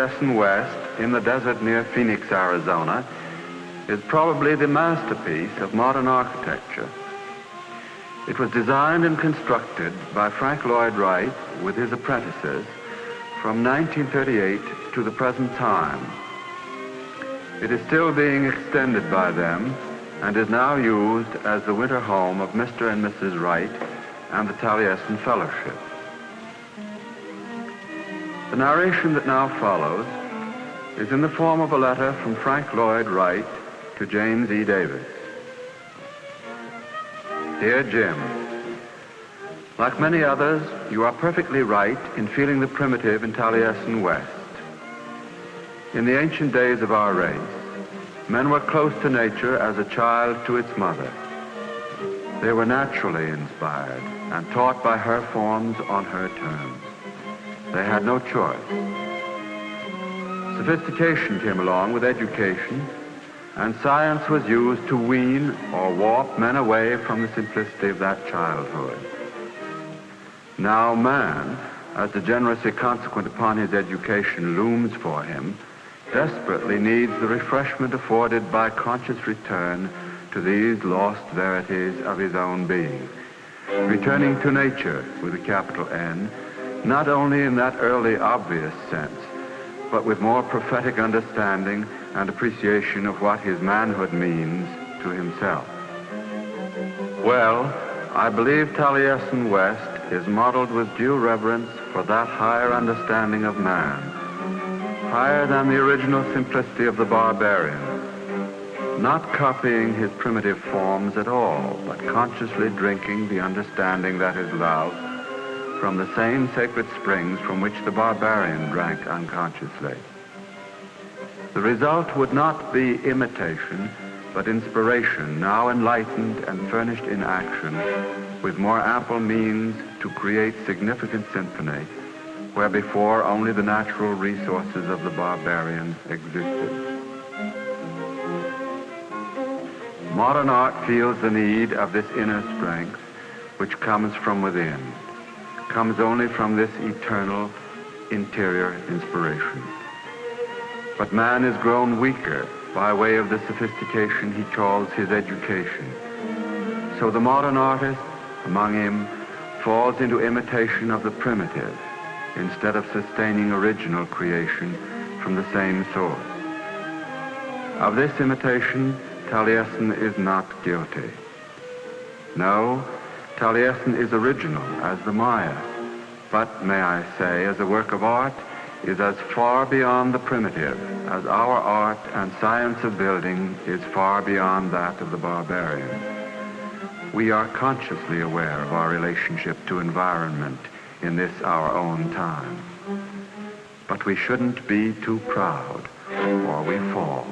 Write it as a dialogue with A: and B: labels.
A: Taliesin West in the desert near Phoenix, Arizona, is probably the masterpiece of modern architecture. It was designed and constructed by Frank Lloyd Wright with his apprentices from 1938 to the present time. It is still being extended by them and is now used as the winter home of Mr. and Mrs. Wright and the Taliesin Fellowship. The narration that now follows is in the form of a letter from Frank Lloyd Wright to James E. Davis. Dear Jim, like many others, you are perfectly right in feeling the primitive in Taliesin West. In the ancient days of our race, men were close to nature as a child to its mother. They were naturally inspired and taught by her forms on her terms. They had no choice. Sophistication came along with education, and science was used to wean or warp men away from the simplicity of that childhood. Now man, as degeneracy consequent upon his education looms for him, desperately needs the refreshment afforded by conscious return to these lost verities of his own being, returning to nature with a capital N, not only in that early obvious sense, but with more prophetic understanding and appreciation of what his manhood means to himself. Well, I believe Taliesin West is modeled with due reverence for that higher understanding of man, higher than the original simplicity of the barbarian, not copying his primitive forms at all, but consciously drinking the understanding that is love from the same sacred springs from which the barbarian drank unconsciously. The result would not be imitation, but inspiration, now enlightened and furnished in action, with more ample means to create significant symphony, where before only the natural resources of the barbarian existed. Modern art feels the need of this inner strength, which comes from within, comes only from this eternal, interior inspiration. But man is grown weaker by way of the sophistication he calls his education. So the modern artist, among him, falls into imitation of the primitive, instead of sustaining original creation from the same source. Of this imitation, Taliesin is not guilty. No, Taliesin is original as the Maya, but, may I say, as a work of art, is as far beyond the primitive as our art and science of building is far beyond that of the barbarian. We are consciously aware of our relationship to environment in this our own time. But we shouldn't be too proud, or we fall.